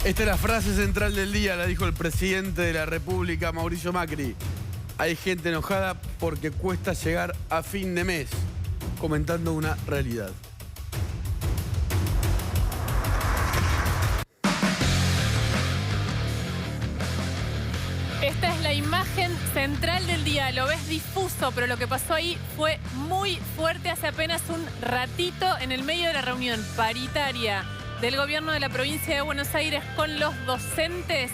Esta es la frase central del día, la dijo el presidente de la República, Mauricio Macri. Hay gente enojada porque cuesta llegar a fin de mes, comentando una realidad. Esta es la imagen central del día. Lo ves difuso, pero lo que pasó ahí fue muy fuerte hace apenas un ratito en el medio de la reunión paritaria del gobierno de la provincia de Buenos Aires con los docentes.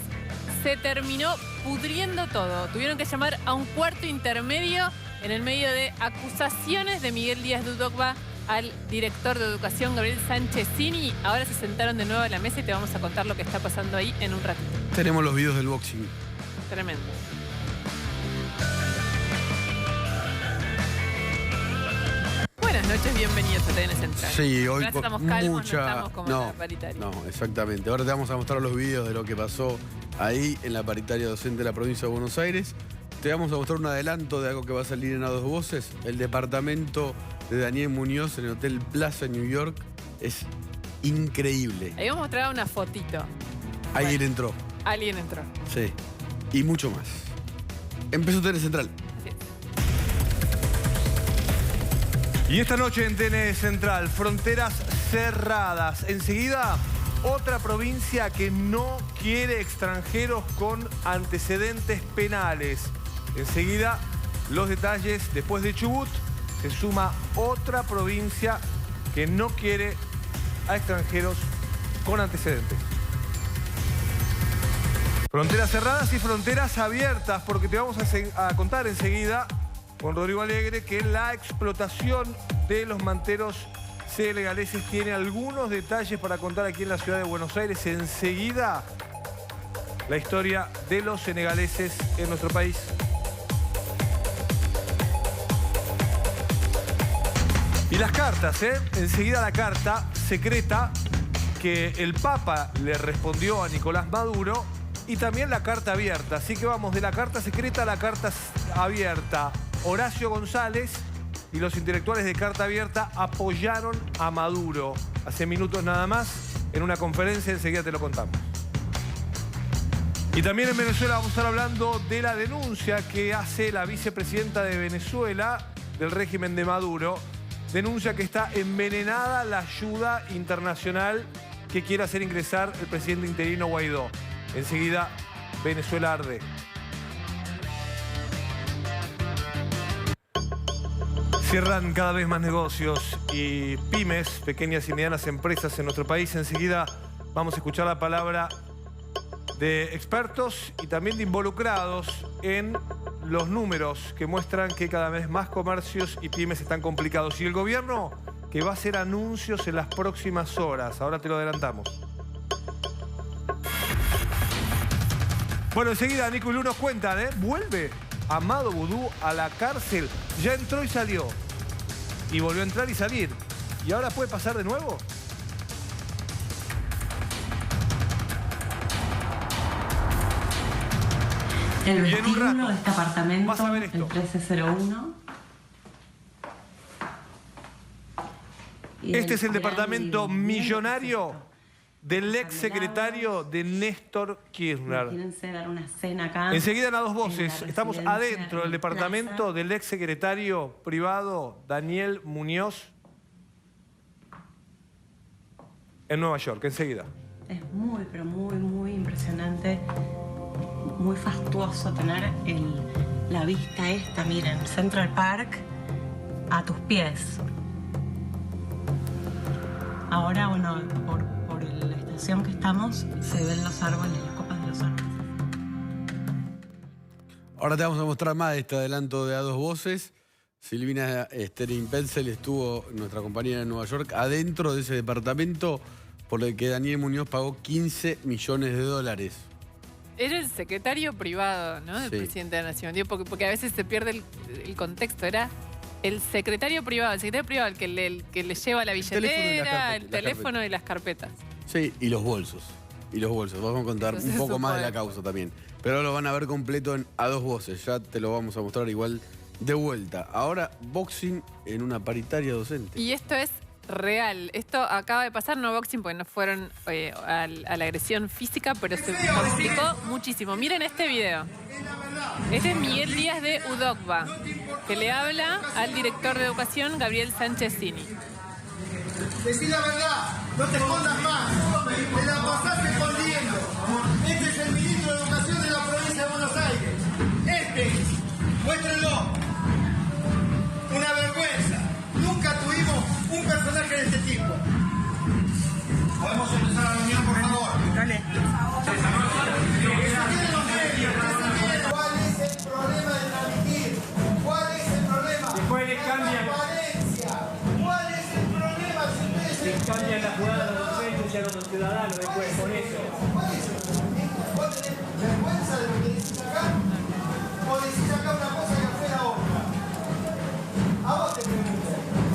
Se terminó pudriendo todo. Tuvieron que llamar a un cuarto intermedio en el medio de acusaciones de Miguel Díaz de Udogba al director de educación, Gabriel Sanchezini. Ahora se sentaron de nuevo a la mesa y te vamos a contar lo que está pasando ahí en un ratito. Tenemos los videos del boxing. Tremendo. Buenas noches, bienvenidos a TN Central. Sí, hoy Gracias, estamos con calmos, mucha... no estamos como en la paritaria. No, exactamente. Ahora te vamos a mostrar los videos de lo que pasó ahí en la paritaria docente de la provincia de Buenos Aires. Te vamos a mostrar un adelanto de algo que va a salir en A Dos Voces. El departamento de Daniel Muñoz en el Hotel Plaza New York es increíble. Ahí vamos a mostrar una fotito. Alguien entró. Alguien entró. Sí. Y mucho más. Empezó TN Central. Así es. Y esta noche en TN Central, fronteras cerradas. Enseguida, otra provincia que no quiere extranjeros con antecedentes penales. Enseguida, los detalles. Después de Chubut, se suma otra provincia que no quiere a extranjeros con antecedentes. Fronteras cerradas y fronteras abiertas, porque te vamos a contar enseguida con Rodrigo Alegre que la explotación de los manteros senegaleses tiene algunos detalles para contar aquí en la ciudad de Buenos Aires. Enseguida, la historia de los senegaleses en nuestro país. Y las cartas, enseguida la carta secreta que el Papa le respondió a Nicolás Maduro. Y también la carta abierta. Así que vamos de la carta secreta a la carta abierta. Horacio González y los intelectuales de carta abierta apoyaron a Maduro hace minutos nada más en una conferencia. Enseguida te lo contamos. Y también en Venezuela vamos a estar hablando de la denuncia que hace la vicepresidenta de Venezuela del régimen de Maduro. Denuncia que está envenenada la ayuda internacional que quiere hacer ingresar el presidente interino Guaidó. Enseguida, Venezuela arde. Cierran cada vez más negocios y pymes, pequeñas y medianas empresas en nuestro país. Enseguida vamos a escuchar la palabra de expertos y también de involucrados en los números que muestran que cada vez más comercios y pymes están complicados. Y el gobierno que va a hacer anuncios en las próximas horas. Ahora te lo adelantamos. Bueno, enseguida Nico y Lu nos cuentan, vuelve Amado Vudú a la cárcel. Ya entró y salió. Y volvió a entrar y salir. ¿Y ahora puede pasar de nuevo? El Y en un vestíbulo rato de este apartamento, vas a ver esto. el 1301. Este es el departamento gran millonario del ex secretario de Néstor Kirchner. Imagínense dar una cena acá. Enseguida en A Dos en Voces, la estamos residencia, adentro del en departamento Plaza. del ex secretario privado Daniel Muñoz en Nueva York. Enseguida. Es muy, pero muy impresionante, muy fastuoso tener la vista esta, miren, Central Park a tus pies. Ahora, bueno, por la estación que estamos, se ven los árboles, las copas de los árboles. Ahora te vamos a mostrar más de este adelanto de A Dos Voces. Silvina Sterin-Penzel estuvo, nuestra compañera en Nueva York, adentro de ese departamento por el que Daniel Muñoz pagó 15 millones de dólares. Era el secretario privado, ¿no? Del presidente de la Nación. Digo, porque a veces se pierde el contexto. Era el secretario privado, el que le lleva la billetera, el teléfono y las carpetas. Sí, y los bolsos. Vamos a contar un poco más de la causa también. Pero lo van a ver completo en A Dos Voces. Ya te lo vamos a mostrar igual de vuelta. Ahora, boxing en una paritaria docente. Y esto es real. Esto acaba de pasar, no boxing, porque no fueron a la agresión física, pero se complicó muchísimo. Miren este video. Este es Miguel Díaz de UDOCVA, que le habla al director de educación, Gabriel Sánchez-Cini. Decí la verdad, no te escondas más, te la pasaste escondiendo. Este es el ministro de Educación de la provincia de Buenos Aires. Muéstrenlo. Una vergüenza. Nunca tuvimos un personaje de este tipo. ¿Podemos empezar la reunión, por favor? Dale. ¿Cuál es el problema de transmitir? ¿Cuál es el problema? Después le cambian. ¿Cuál es el problema? Le cambian la jugada a los docentes y a los ciudadanos después, por eso. ¿Cuál es el problema? ¿Vos tenés vergüenza de lo que decís acá? ¿O decís acá una cosa y afuera otra? A vos te pregunto.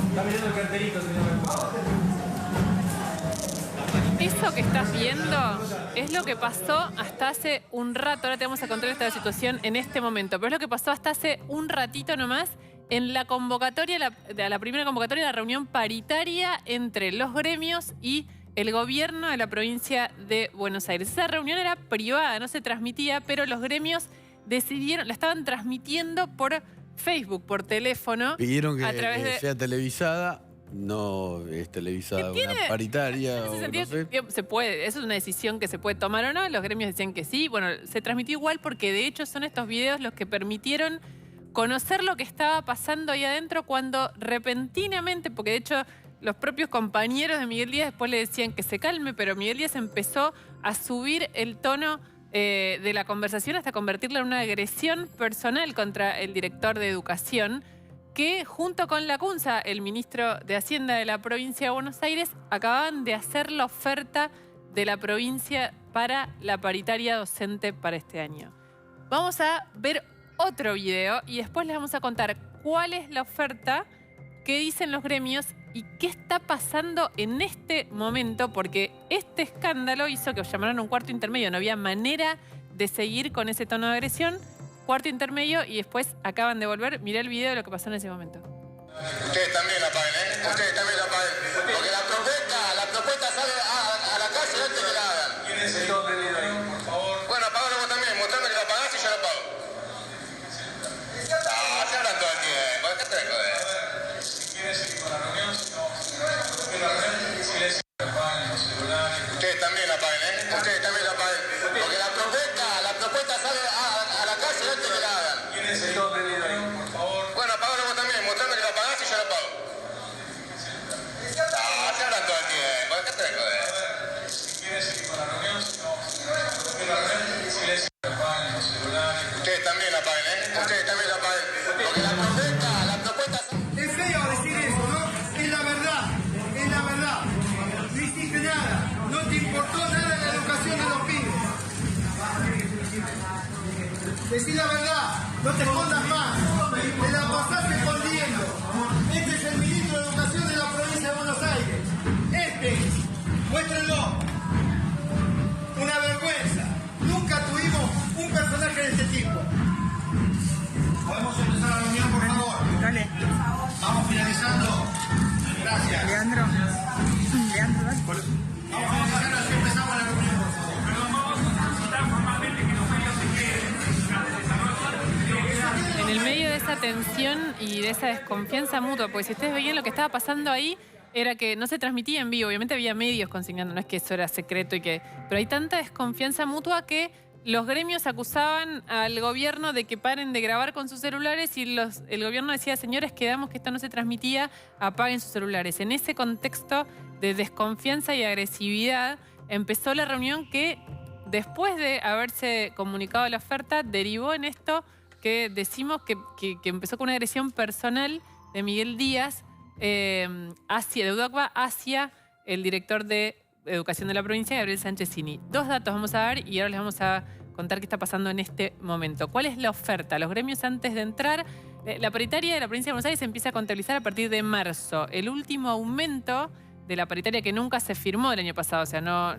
Está mirando el cartelito, señor. A vos te pregunto. Eso que estás viendo es lo que pasó hasta hace un rato. Ahora te vamos a contar esta situación en este momento. Pero es lo que pasó hasta hace un ratito nomás en la convocatoria, la primera convocatoria de la reunión paritaria entre los gremios y el gobierno de la provincia de Buenos Aires. Esa reunión era privada, no se transmitía, pero los gremios decidieron, la estaban transmitiendo por Facebook, por teléfono. Pidieron que a través de... sea televisada. No es televisada, una paritaria. En ese o sentido, no sé. se puede, eso es una decisión que se puede tomar o no. Los gremios decían que sí. Bueno, se transmitió igual porque de hecho son estos videos los que permitieron conocer lo que estaba pasando ahí adentro cuando repentinamente, porque de hecho los propios compañeros de Miguel Díaz después le decían que se calme, pero Miguel Díaz empezó a subir el tono de la conversación hasta convertirla en una agresión personal contra el director de educación, que junto con Lacunza, el ministro de Hacienda de la provincia de Buenos Aires, acababan de hacer la oferta de la provincia para la paritaria docente para este año. Vamos a ver otro video y después les vamos a contar cuál es la oferta, qué dicen los gremios y qué está pasando en este momento, porque este escándalo hizo que llamaran a un cuarto intermedio. No había manera de seguir con ese tono de agresión. Cuarto intermedio y después acaban de volver. Mirá el video de lo que pasó en ese momento. Ustedes también la paguen, ¿eh? Ustedes también la paguen. Porque la propuesta sale a la calle antes que la hagan. ¿Quién es el todo pedido ahí, por favor? Bueno, apagalo vos también. Mostrame que la pagás y yo la pago. No, se hablan todo el tiempo. ¿Qué te dejo de? Si quieres seguir con la reunión, si no, silencio, apaguen los celulares. Ustedes también la paguen, ¿eh? Ustedes también la paguen. Porque la propuesta sale a la calle antes que la hagan. ¿Quién es el todo pedido ahí, por favor? Bueno, apagalo vos también. Mostrame que la pagás y yo la pago. No, se hablan todo el tiempo. ¿Qué te dejo de? Si quieres seguir con la reunión, si no, silencio, apaguen los celulares. Ustedes también la paguen, ¿eh? Ustedes también la paguen. Porque la propuesta... Es feo decir eso, ¿no? Es la verdad, es la verdad. No hiciste nada, no te importó nada la educación de los pibes. Decí la verdad, no te escondas más, te la pasaste escondiendo. Este es el ministro de Educación de la provincia de Buenos Aires. Muéstrenlo. Una vergüenza. Nunca tuvimos un personaje de este tipo. ¿Podemos empezar la reunión, por favor? Dale. Vamos finalizando. Gracias. Leandro, dale. Vamos finalizando, así empezamos la reunión, por favor. En el medio de esa tensión y de esa desconfianza mutua, porque si ustedes veían lo que estaba pasando ahí, era que no se transmitía en vivo. Obviamente había medios consignando, no es que eso era secreto pero hay tanta desconfianza mutua que los gremios acusaban al gobierno de que paren de grabar con sus celulares y el gobierno decía, señores, quedamos que esto no se transmitía, apaguen sus celulares. En ese contexto de desconfianza y agresividad empezó la reunión que, después de haberse comunicado la oferta, derivó en esto que decimos que empezó con una agresión personal de Miguel Díaz de UDOCVA hacia el director de Educación de la provincia, Gabriel Sánchez-Cini. Dos datos vamos a ver y ahora les vamos a contar qué está pasando en este momento. ¿Cuál es la oferta? Los gremios, antes de entrar, la paritaria de la provincia de Buenos Aires se empieza a contabilizar a partir de marzo. El último aumento de la paritaria, que nunca se firmó el año pasado, o sea, no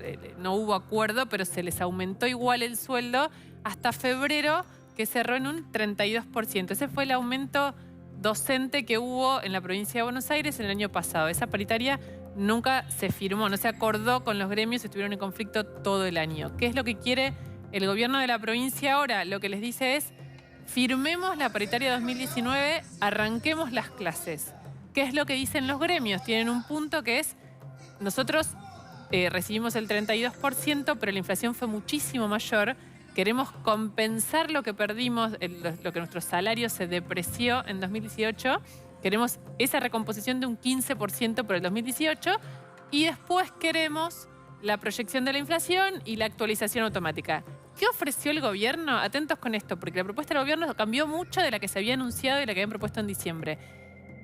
hubo acuerdo, pero se les aumentó igual el sueldo hasta febrero, que cerró en un 32%. Ese fue el aumento docente que hubo en la provincia de Buenos Aires en el año pasado. Esa paritaria nunca se firmó, no se acordó con los gremios, estuvieron en conflicto todo el año. ¿Qué es lo que quiere el gobierno de la provincia ahora? Lo que les dice es, firmemos la paritaria 2019, arranquemos las clases. ¿Qué es lo que dicen los gremios? Tienen un punto que es, nosotros recibimos el 32%, pero la inflación fue muchísimo mayor. Queremos compensar lo que perdimos, lo que nuestro salario se depreció en 2018. Queremos esa recomposición de un 15% por el 2018 y después queremos la proyección de la inflación y la actualización automática. ¿Qué ofreció el gobierno? Atentos con esto, porque la propuesta del gobierno cambió mucho de la que se había anunciado y la que habían propuesto en diciembre.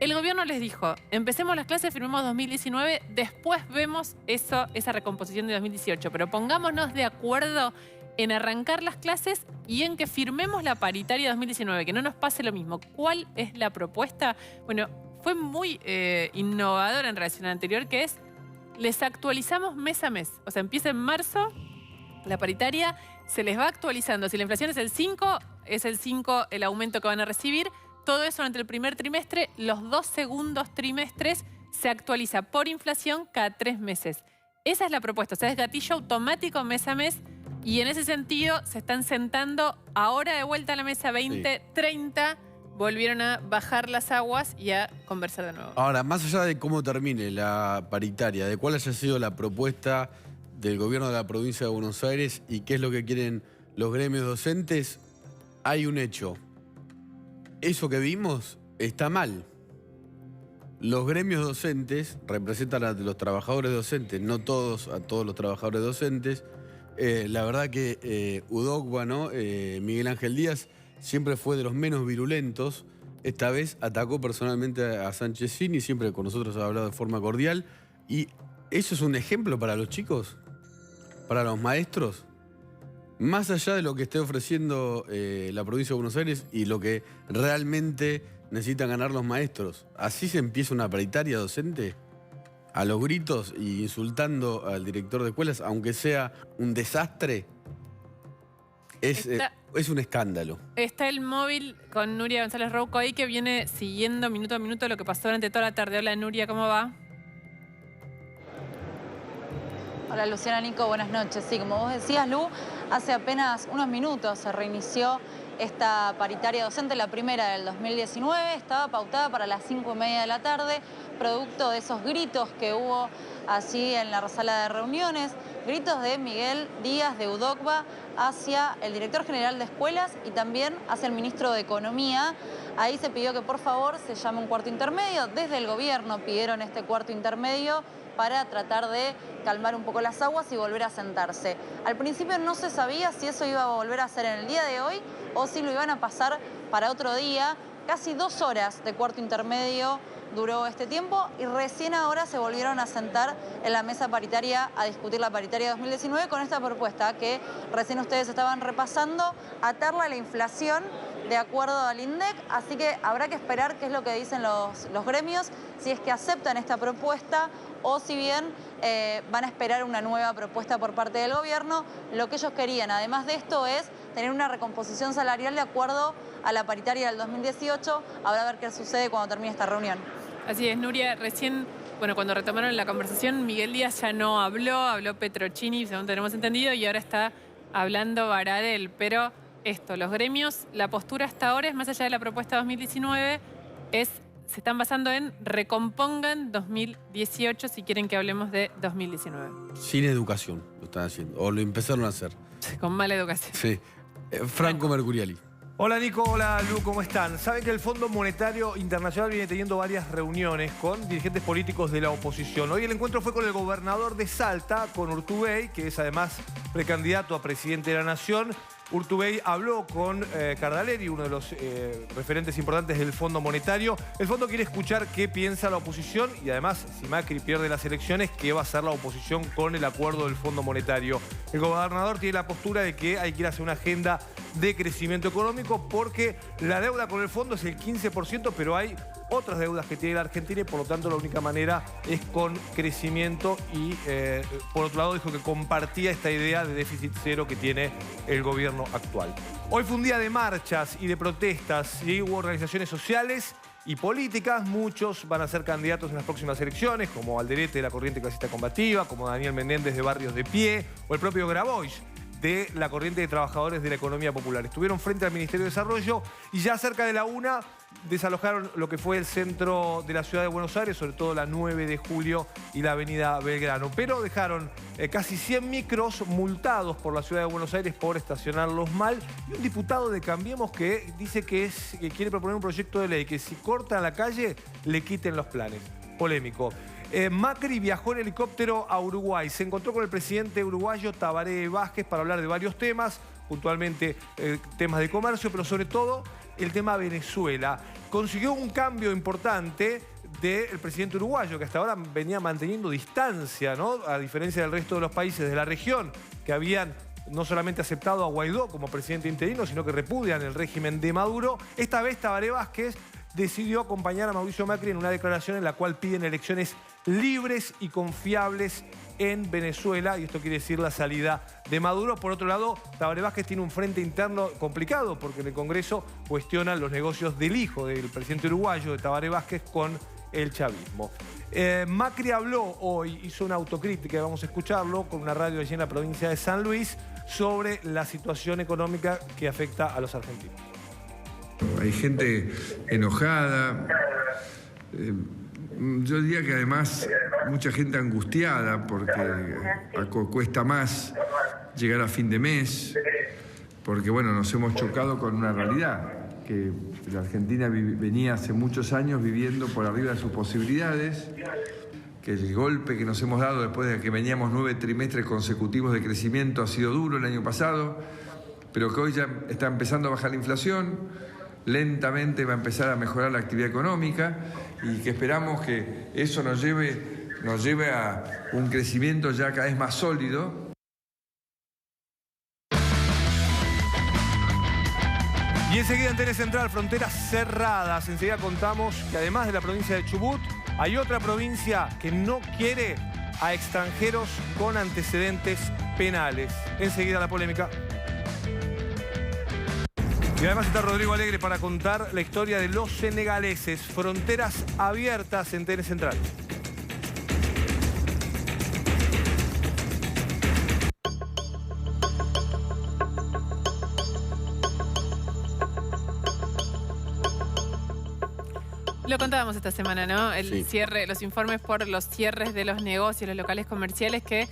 El gobierno les dijo, empecemos las clases, firmemos 2019, después vemos esa recomposición de 2018, pero pongámonos de acuerdo en arrancar las clases y en que firmemos la paritaria 2019, que no nos pase lo mismo. ¿Cuál es la propuesta? Bueno, fue muy innovadora en relación a la anterior, que es, les actualizamos mes a mes. O sea, empieza en marzo, la paritaria se les va actualizando. Si la inflación es el 5, es el 5 el aumento que van a recibir. Todo eso durante el primer trimestre, los 2 segundos trimestres se actualiza por inflación cada 3 meses. Esa es la propuesta, o sea, es gatillo automático mes a mes y en ese sentido se están sentando ahora de vuelta a la mesa 2030, volvieron a bajar las aguas y a conversar de nuevo. Ahora, más allá de cómo termine la paritaria, de cuál haya sido la propuesta del gobierno de la provincia de Buenos Aires y qué es lo que quieren los gremios docentes, hay un hecho. Eso que vimos está mal. Los gremios docentes representan a los trabajadores docentes, no todos, a todos los trabajadores docentes. La verdad que UDOCBA, ¿no? Miguel Ángel Díaz, siempre fue de los menos virulentos. Esta vez atacó personalmente a Sánchezín y siempre con nosotros ha hablado de forma cordial. ¿Y eso es un ejemplo para los chicos? ¿Para los maestros? Más allá de lo que esté ofreciendo la provincia de Buenos Aires y lo que realmente necesitan ganar los maestros, ¿así se empieza una paritaria docente? A los gritos y insultando al director de escuelas, aunque sea un desastre, es un escándalo. Está el móvil con Nuria González Rouco ahí que viene siguiendo minuto a minuto lo que pasó durante toda la tarde. Hola Nuria, ¿cómo va? Hola Luciana, Nico, buenas noches. Sí, como vos decías, Lu, hace apenas unos minutos se reinició esta paritaria docente, la primera del 2019, estaba pautada para las 5:30 de la tarde, producto de esos gritos que hubo así en la sala de reuniones, gritos de Miguel Díaz de UDOCBA hacia el director general de escuelas y también hacia el ministro de Economía. Ahí se pidió que por favor se llame un cuarto intermedio. Desde el gobierno pidieron este cuarto intermedio para tratar de calmar un poco las aguas y volver a sentarse. Al principio no se sabía si eso iba a volver a hacer en el día de hoy o si lo iban a pasar para otro día. Casi 2 horas de cuarto intermedio duró este tiempo y recién ahora se volvieron a sentar en la mesa paritaria a discutir la paritaria 2019 con esta propuesta que recién ustedes estaban repasando, atarla a la inflación de acuerdo al INDEC, así que habrá que esperar qué es lo que dicen los gremios, si es que aceptan esta propuesta o si bien van a esperar una nueva propuesta por parte del gobierno. Lo que ellos querían, además de esto, es tener una recomposición salarial de acuerdo a la paritaria del 2018. Habrá a ver qué sucede cuando termine esta reunión. Así es, Nuria, recién, cuando retomaron la conversación, Miguel Díaz ya no habló Petrochini, según tenemos entendido, y ahora está hablando Baradel, pero los gremios, la postura hasta ahora es, más allá de la propuesta 2019, se están basando en recompongan 2018 si quieren que hablemos de 2019. Sin educación lo están haciendo, o lo empezaron a hacer. Con mala educación. Sí. Franco Mercuriali. Hola Nico, hola Lu, ¿cómo están? Saben que el Fondo Monetario Internacional viene teniendo varias reuniones con dirigentes políticos de la oposición. Hoy el encuentro fue con el gobernador de Salta, con Urtubey, que es además precandidato a presidente de la Nación. Urtubey habló con Cardaleri, uno de los referentes importantes del Fondo Monetario. El fondo quiere escuchar qué piensa la oposición y además, si Macri pierde las elecciones, qué va a hacer la oposición con el acuerdo del Fondo Monetario. El gobernador tiene la postura de que hay que ir hacia una agenda de crecimiento económico porque la deuda con el fondo es el 15%, pero hay otras deudas que tiene la Argentina y por lo tanto la única manera es con crecimiento y por otro lado dijo que compartía esta idea de déficit cero que tiene el gobierno actual. Hoy fue un día de marchas y de protestas y hubo organizaciones sociales y políticas. Muchos van a ser candidatos en las próximas elecciones, como Alderete de la Corriente Clasista Combativa, como Daniel Menéndez de Barrios de Pie, o el propio Grabois de la Corriente de Trabajadores de la Economía Popular. Estuvieron frente al Ministerio de Desarrollo y ya cerca de la 1 desalojaron lo que fue el centro de la ciudad de Buenos Aires, sobre todo la 9 de julio y la avenida Belgrano. Pero dejaron casi 100 micros multados por la ciudad de Buenos Aires por estacionarlos mal. Y un diputado de Cambiemos que dice que quiere proponer un proyecto de ley que si cortan la calle le quiten los planes. Polémico. Macri viajó en helicóptero a Uruguay. Se encontró con el presidente uruguayo Tabaré Vázquez para hablar de varios temas, puntualmente temas de comercio, pero sobre todo el tema Venezuela. Consiguió un cambio importante del presidente uruguayo, que hasta ahora venía manteniendo distancia, ¿no? A diferencia del resto de los países de la región, que habían no solamente aceptado a Guaidó como presidente interino, sino que repudian el régimen de Maduro. Esta vez Tabaré Vázquez decidió acompañar a Mauricio Macri en una declaración en la cual piden elecciones libres y confiables en Venezuela, y esto quiere decir la salida de Maduro. Por otro lado, Tabaré Vázquez tiene un frente interno complicado porque en el Congreso cuestionan los negocios del hijo del presidente uruguayo, de Tabaré Vázquez, con el chavismo. Macri habló hoy, hizo una autocrítica, vamos a escucharlo, con una radio allí en la provincia de San Luis, sobre la situación económica que afecta a los argentinos. Hay gente enojada, yo diría que además mucha gente angustiada porque cuesta más llegar a fin de mes, porque bueno, nos hemos chocado con una realidad, que la Argentina venía hace muchos años viviendo por arriba de sus posibilidades, que el golpe que nos hemos dado después de que veníamos 9 trimestres consecutivos de crecimiento ha sido duro el año pasado, pero que hoy ya está empezando a bajar la inflación. Lentamente va a empezar a mejorar la actividad económica y que esperamos que eso nos lleve a un crecimiento ya cada vez más sólido. Y enseguida en Telecentral, fronteras cerradas. Enseguida contamos que además de la provincia de Chubut, hay otra provincia que no quiere a extranjeros con antecedentes penales. Enseguida la polémica. Y además está Rodrigo Alegre para contar la historia de los senegaleses. Fronteras abiertas en Telecentral. Lo contábamos esta semana, ¿no? El cierre, los informes por los cierres de los negocios, los locales comerciales que,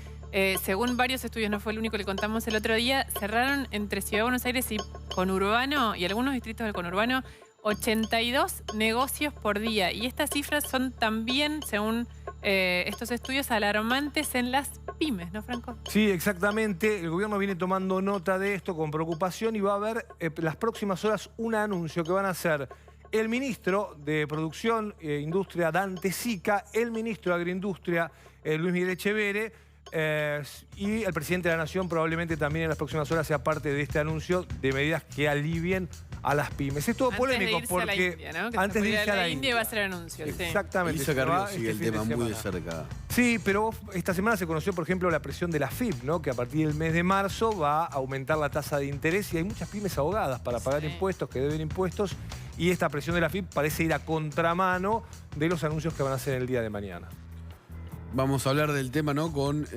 según varios estudios, no fue el único que contamos el otro día, cerraron entre Ciudad de Buenos Aires y conurbano y algunos distritos del conurbano 82 negocios por día. Y estas cifras son también, según estos estudios, alarmantes en las pymes, ¿no, Franco? Sí, exactamente. El gobierno viene tomando nota de esto con preocupación y va a haber las próximas horas un anuncio que van a hacer el ministro de Producción e Industria, Dante Sica, el ministro de Agroindustria, Luis Miguel Echeverre, y el presidente de la Nación probablemente también en las próximas horas sea parte de este anuncio de medidas que alivien a las pymes. Es todo polémico porque India, ¿no? antes de irse a la India va a ser el anuncio. Exactamente. Elisa Carrillo sigue el tema muy de cerca. Sí, pero esta semana se conoció, por ejemplo, la presión de la AFIP, ¿no? Que a partir del mes de marzo va a aumentar la tasa de interés y hay muchas pymes ahogadas para pagar impuestos, que deben impuestos, y esta presión de la AFIP parece ir a contramano de los anuncios que van a hacer el día de mañana. Vamos a hablar del tema, ¿no? Con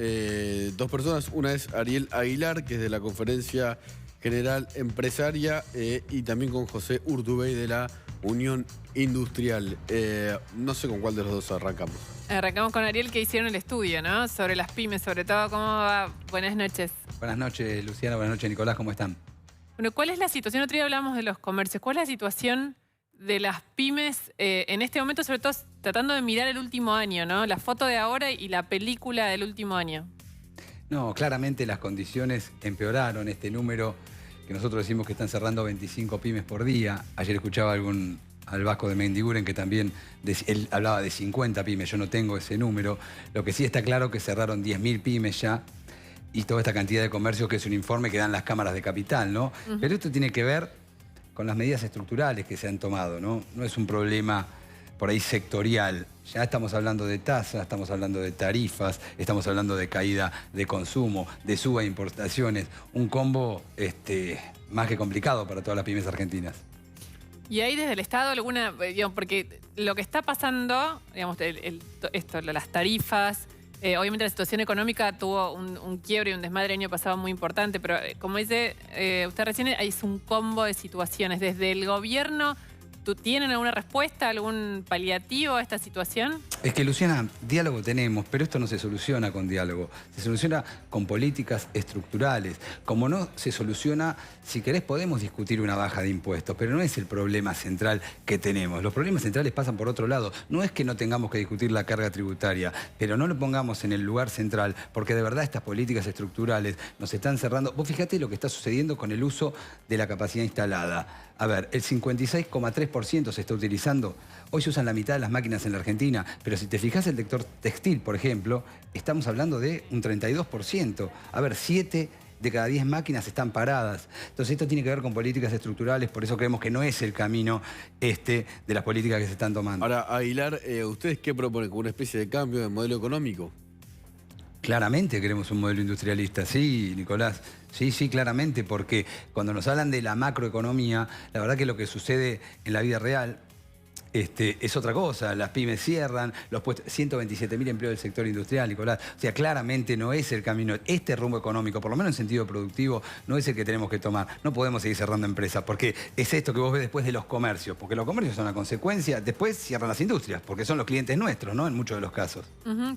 dos personas. Una es Ariel Aguilar, que es de la Conferencia General Empresaria, y también con José Urtubey de la Unión Industrial. No sé con cuál de los dos arrancamos. Arrancamos con Ariel, que hicieron el estudio, ¿no? Sobre las pymes, sobre todo. ¿Cómo va? Buenas noches. Buenas noches, Luciana. Buenas noches, Nicolás. ¿Cómo están? Bueno, ¿cuál es la situación? Otro día hablamos de los comercios. ¿Cuál es la situación de las pymes en este momento, sobre todo tratando de mirar el último año, ¿no? La foto de ahora y la película del último año. No, claramente las condiciones empeoraron. Este número que nosotros decimos que están cerrando 25 pymes por día. Ayer escuchaba al Vasco de Mendiguren que también él hablaba de 50 pymes. Yo no tengo ese número. Lo que sí está claro que cerraron 10.000 pymes ya. Y toda esta cantidad de comercios que es un informe que dan las cámaras de capital, ¿no? Pero esto tiene que ver con las medidas estructurales que se han tomado, ¿no? No es un problema por ahí sectorial. Ya estamos hablando de tasas, estamos hablando de tarifas, estamos hablando de caída de consumo, de suba de importaciones. Un combo más que complicado para todas las pymes argentinas. ¿Y hay desde el Estado alguna, digamos, porque lo que está pasando, digamos, las tarifas, obviamente la situación económica tuvo un quiebre y un desmadre el año pasado muy importante, pero como dice usted recién, es un combo de situaciones. Desde el gobierno, ¿tienen alguna respuesta, algún paliativo a esta situación? Es que, Luciana, diálogo tenemos, pero esto no se soluciona con diálogo. Se soluciona con políticas estructurales. Como no se soluciona, si querés podemos discutir una baja de impuestos, pero no es el problema central que tenemos. Los problemas centrales pasan por otro lado. No es que no tengamos que discutir la carga tributaria, pero no lo pongamos en el lugar central, porque de verdad estas políticas estructurales nos están cerrando. Vos fíjate lo que está sucediendo con el uso de la capacidad instalada. A ver, el 56,3% se está utilizando. Hoy se usan la mitad de las máquinas en la Argentina, pero si te fijas el sector textil, por ejemplo, estamos hablando de un 32%. A ver, 7 de cada 10 máquinas están paradas. Entonces esto tiene que ver con políticas estructurales, por eso creemos que no es el camino de las políticas que se están tomando. Ahora, Aguilar, ¿ustedes qué proponen? ¿Como una especie de cambio de modelo económico? Claramente queremos un modelo industrialista, sí, Nicolás. Sí, claramente, porque cuando nos hablan de la macroeconomía, la verdad que lo que sucede en la vida real es otra cosa. Las pymes cierran, los puestos, 127.000 empleos del sector industrial, Nicolás. O sea, claramente no es el camino. Este rumbo económico, por lo menos en sentido productivo, no es el que tenemos que tomar. No podemos seguir cerrando empresas, porque es esto que vos ves después de los comercios, porque los comercios son la consecuencia. Después cierran las industrias, porque son los clientes nuestros, ¿no? En muchos de los casos.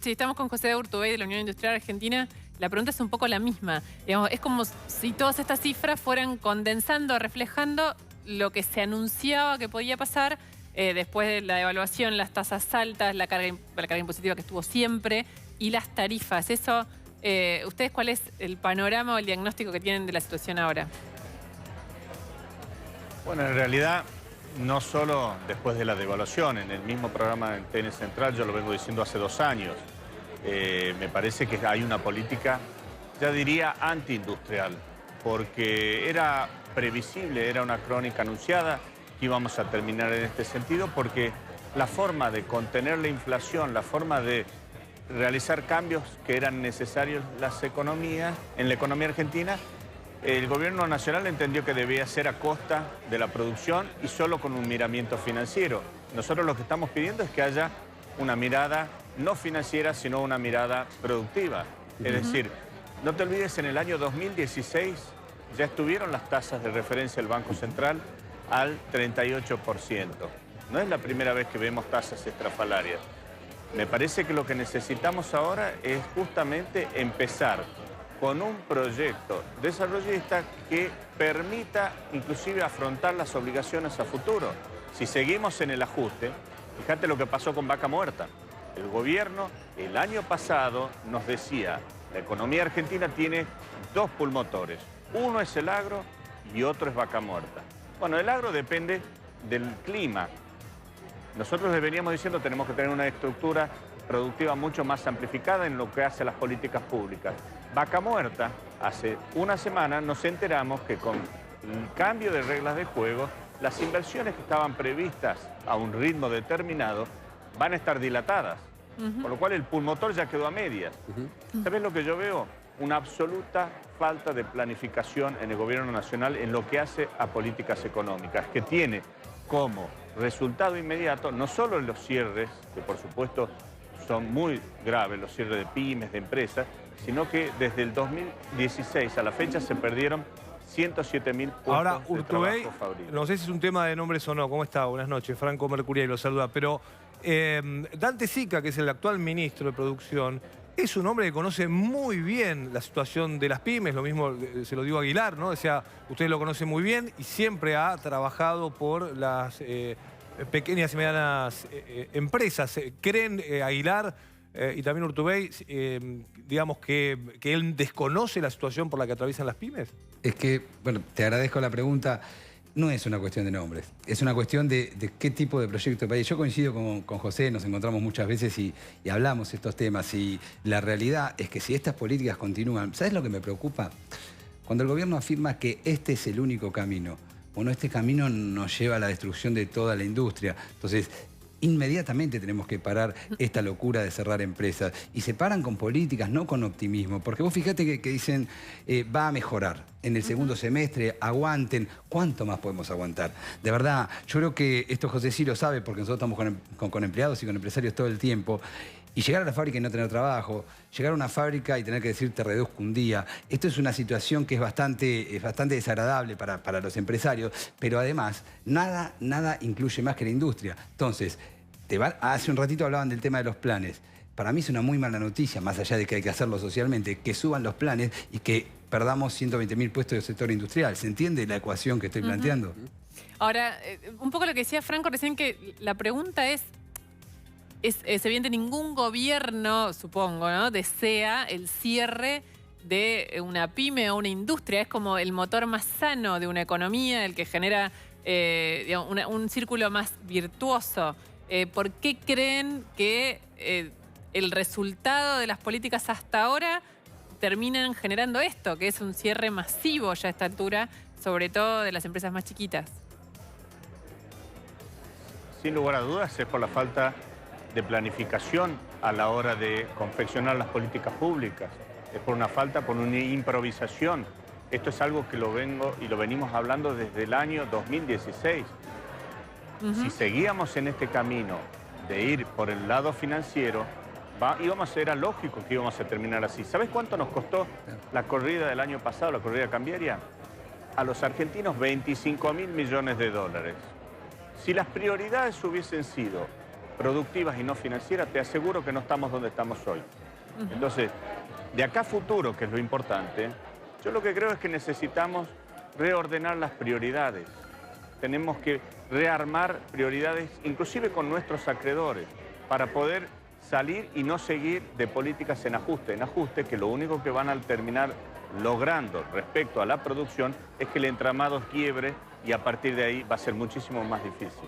Sí, estamos con José Urtubey de la Unión Industrial Argentina. La pregunta es un poco la misma. Digamos, es como si todas estas cifras fueran condensando, reflejando lo que se anunciaba que podía pasar después de la devaluación, las tasas altas, la carga impositiva que estuvo siempre y las tarifas. Eso, ¿ustedes cuál es el panorama o el diagnóstico que tienen de la situación ahora? Bueno, en realidad, no solo después de la devaluación, en el mismo programa en TN Central, yo lo vengo diciendo hace 2 años, me parece que hay una política, ya diría, antiindustrial, porque era previsible, era una crónica anunciada que íbamos a terminar en este sentido, porque la forma de contener la inflación, la forma de realizar cambios que eran necesarios en la economía argentina, el gobierno nacional entendió que debía ser a costa de la producción y solo con un miramiento financiero. Nosotros lo que estamos pidiendo es que haya una mirada no financiera, sino una mirada productiva. Es decir, no te olvides, en el año 2016 ya estuvieron las tasas de referencia del Banco Central al 38%. No es la primera vez que vemos tasas estrafalarias. Me parece que lo que necesitamos ahora es justamente empezar con un proyecto desarrollista que permita inclusive afrontar las obligaciones a futuro. Si seguimos en el ajuste, fíjate lo que pasó con Vaca Muerta. El gobierno el año pasado nos decía, la economía argentina tiene 2 pulmotores. Uno es el agro y otro es Vaca Muerta. Bueno, el agro depende del clima. Nosotros les veníamos diciendo que tenemos que tener una estructura productiva mucho más amplificada en lo que hace a las políticas públicas. Vaca Muerta, hace una semana nos enteramos que con el cambio de reglas de juego, las inversiones que estaban previstas a un ritmo determinado van a estar dilatadas. Con lo cual el pulmotor ya quedó a medias. ¿Sabes lo que yo veo? Una absoluta falta de planificación en el gobierno nacional en lo que hace a políticas económicas, que tiene como resultado inmediato no solo los cierres, que por supuesto son muy graves, los cierres de pymes, de empresas, sino que desde el 2016 a la fecha se perdieron 107.000 puestos Ahora, de Urtubey, trabajo fabril. no sé si es un tema de nombres o no. ¿Cómo está? Buenas noches. Franco Mercurial lo saluda. Pero Dante Sica, que es el actual ministro de Producción, es un hombre que conoce muy bien la situación de las pymes. Lo mismo se lo digo a Aguilar, ¿no? O sea, usted lo conoce muy bien y siempre ha trabajado por las pequeñas y medianas empresas. ¿Creen, Aguilar y también Urtubey, digamos que él desconoce la situación por la que atraviesan las pymes? Es que, bueno, te agradezco la pregunta. No es una cuestión de nombres, es una cuestión de qué tipo de proyecto de país. Yo coincido con José, nos encontramos muchas veces y hablamos estos temas, y la realidad es que si estas políticas continúan, ¿sabes lo que me preocupa? Cuando el gobierno afirma que este es el único camino. Bueno, este camino nos lleva a la destrucción de toda la industria. Entonces, Inmediatamente tenemos que parar esta locura de cerrar empresas. Y se paran con políticas, no con optimismo. Porque vos fíjate que dicen, va a mejorar. En el segundo semestre, aguanten. ¿Cuánto más podemos aguantar? De verdad, yo creo que esto José sí lo sabe, porque nosotros estamos con empleados y con empresarios todo el tiempo. Y llegar a la fábrica y no tener trabajo, llegar a una fábrica y tener que decir te reduzco un día. Esto es una situación que es bastante desagradable para los empresarios, pero además nada incluye más que la industria. Entonces, hace un ratito hablaban del tema de los planes. Para mí es una muy mala noticia, más allá de que hay que hacerlo socialmente, que suban los planes y que perdamos 120.000 puestos del sector industrial. ¿Se entiende la ecuación que estoy planteando? Ahora, un poco lo que decía Franco recién, que la pregunta es evidente, ningún gobierno, supongo, ¿no?, desea el cierre de una pyme o una industria. Es como el motor más sano de una economía, el que genera digamos, un círculo más virtuoso. ¿Por qué creen que el resultado de las políticas hasta ahora terminan generando esto, que es un cierre masivo ya a esta altura, sobre todo de las empresas más chiquitas? Sin lugar a dudas es por la falta de planificación a la hora de confeccionar las políticas públicas. Es por una falta, por una improvisación. Esto es algo que lo venimos hablando desde el año 2016. Si seguíamos en este camino de ir por el lado financiero, era lógico que íbamos a terminar así. ¿Sabes cuánto nos costó la corrida del año pasado, la corrida cambiaria? A los argentinos 25.000 millones de dólares. Si las prioridades hubiesen sido productivas y no financieras, te aseguro que no estamos donde estamos hoy. Entonces, de acá a futuro, que es lo importante, yo lo que creo es que necesitamos reordenar las prioridades. Tenemos que rearmar prioridades, inclusive con nuestros acreedores, para poder salir y no seguir de políticas en ajuste, que lo único que van a terminar logrando respecto a la producción es que el entramado quiebre y a partir de ahí va a ser muchísimo más difícil.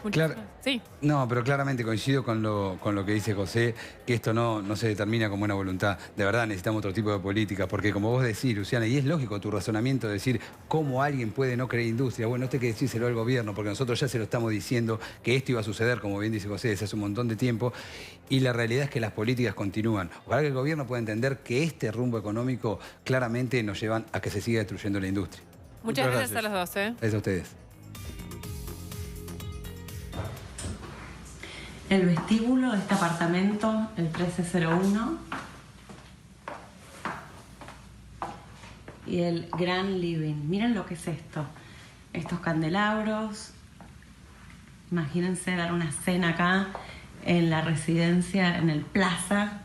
Claro. Sí. No, pero claramente coincido con lo que dice José, que esto no se determina con buena voluntad. De verdad necesitamos otro tipo de política, porque como vos decís, Luciana, y es lógico tu razonamiento de decir cómo alguien puede no querer industria. Bueno, esto hay que decírselo al gobierno, porque nosotros ya se lo estamos diciendo que esto iba a suceder, como bien dice José, desde hace un montón de tiempo, y la realidad es que las políticas continúan. Ojalá que el gobierno pueda entender que este rumbo económico claramente nos llevan a que se siga destruyendo la industria. Muchas gracias a los dos. Gracias a ustedes. El vestíbulo de este apartamento, el 1301. Y el gran living. Miren lo que es esto. Estos candelabros. Imagínense dar una cena acá en la residencia, en el Plaza.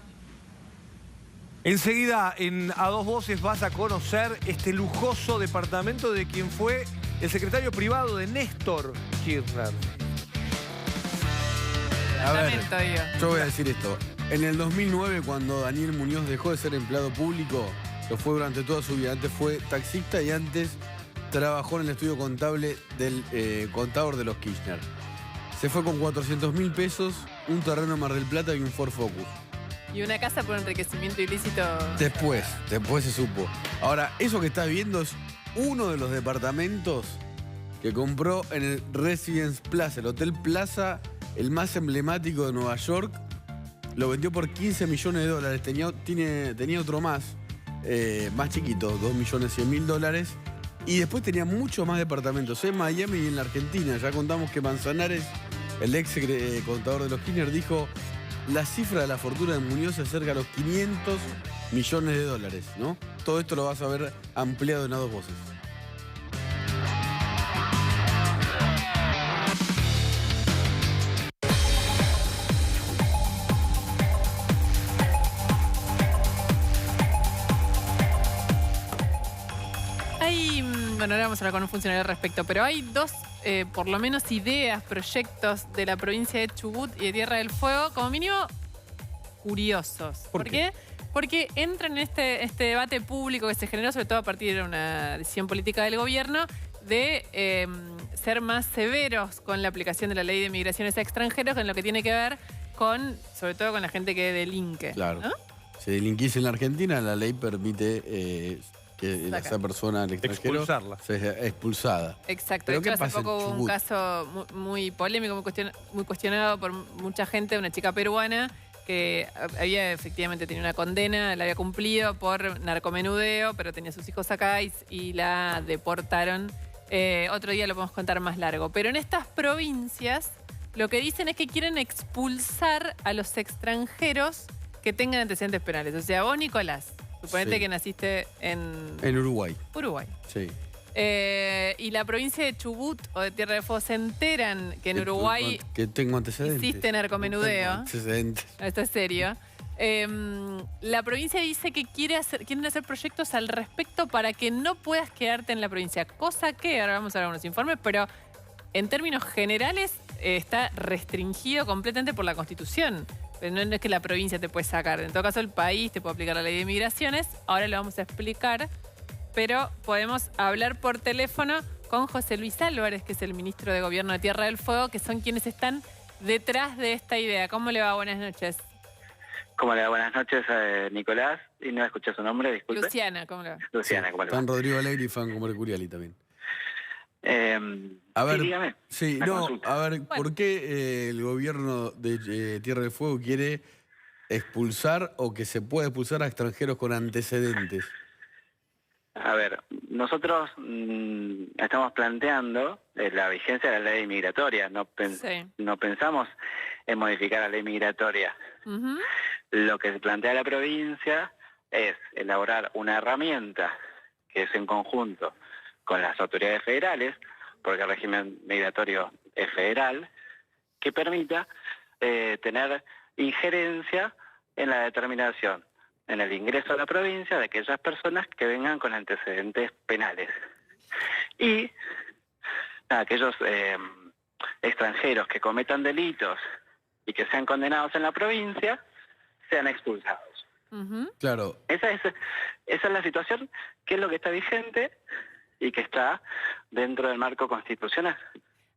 Enseguida, en A Dos Voces, vas a conocer este lujoso departamento de quien fue el secretario privado de Néstor Kirchner. A ver, yo voy a decir esto. En el 2009, cuando Daniel Muñoz dejó de ser empleado público, lo fue durante toda su vida. Antes fue taxista y antes trabajó en el estudio contable del contador de los Kirchner. Se fue con 400.000 pesos, un terreno en Mar del Plata y un Ford Focus. Y una casa por enriquecimiento ilícito. Después se supo. Ahora, eso que estás viendo es uno de los departamentos que compró en el Residence Plaza, el Hotel Plaza, el más emblemático de Nueva York. Lo vendió por 15 millones de dólares. Tenía otro más chiquito, 2.100.000 dólares. Y después tenía muchos más departamentos en Miami y en la Argentina. Ya contamos que Manzanares, el ex contador de los Kirchner, dijo: la cifra de la fortuna de Muñoz se acerca a los 500 millones de dólares, ¿no? Todo esto lo vas a ver ampliado en A Dos Voces. Bueno, ahora vamos a hablar con un funcionario al respecto, pero hay dos, por lo menos, ideas, proyectos de la provincia de Chubut y de Tierra del Fuego, como mínimo, curiosos. ¿Por qué? Porque entran en este debate público que se generó, sobre todo a partir de una decisión política del gobierno, de ser más severos con la aplicación de la ley de migraciones a extranjeros, en lo que tiene que ver con, sobre todo, con la gente que delinque. Claro. ¿No? Si delinquís en la Argentina, la ley permite que esa persona al extranjero Expulsarla. sea expulsada. Exacto. ¿Pero De hecho, qué hace pasa en poco hubo un Chubut? caso muy polémico, muy cuestionado por mucha gente, una chica peruana que había efectivamente tenido una condena, la había cumplido por narcomenudeo, pero tenía sus hijos acá y la deportaron. Otro día lo podemos contar más largo. Pero en estas provincias lo que dicen es que quieren expulsar a los extranjeros que tengan antecedentes penales. O sea, vos, Nicolás, suponete Sí. que naciste en Uruguay. Uruguay. Sí. Y la provincia de Chubut o de Tierra del Fuego se enteran que en Uruguay Que tengo antecedentes. hiciste narcomenudeo. Tengo antecedentes. Esto es serio. La provincia dice que quieren hacer proyectos al respecto para que no puedas quedarte en la provincia. Cosa que, ahora vamos a ver unos informes, pero en términos generales está restringido completamente por la Constitución. Pero no es que la provincia te puede sacar. En todo caso, el país te puede aplicar la ley de migraciones. Ahora lo vamos a explicar. Pero podemos hablar por teléfono con José Luis Álvarez, que es el ministro de Gobierno de Tierra del Fuego, que son quienes están detrás de esta idea. ¿Cómo le va? Buenas noches. ¿Cómo le va? Buenas noches, Nicolás. Y no escuché su nombre, disculpe. Luciana, ¿cómo le va? Luciana, ¿cómo le va? Están Rodrigo Alegre y Franco Mercuriali también. A ver, sí, dígame. sí, Una no, consulta. a ver, ¿por qué el gobierno de Tierra del Fuego quiere expulsar o que se pueda expulsar a extranjeros con antecedentes? A ver, nosotros estamos planteando la vigencia de la ley migratoria. No pensamos en modificar la ley migratoria. Lo que se plantea la provincia es elaborar una herramienta que es en conjunto con las autoridades federales, porque el régimen migratorio es federal, que permita tener injerencia en la determinación, en el ingreso a la provincia de aquellas personas que vengan con antecedentes penales. Y aquellos extranjeros que cometan delitos y que sean condenados en la provincia, sean expulsados. Claro. Esa es la situación, que es lo que está vigente y que está dentro del marco constitucional.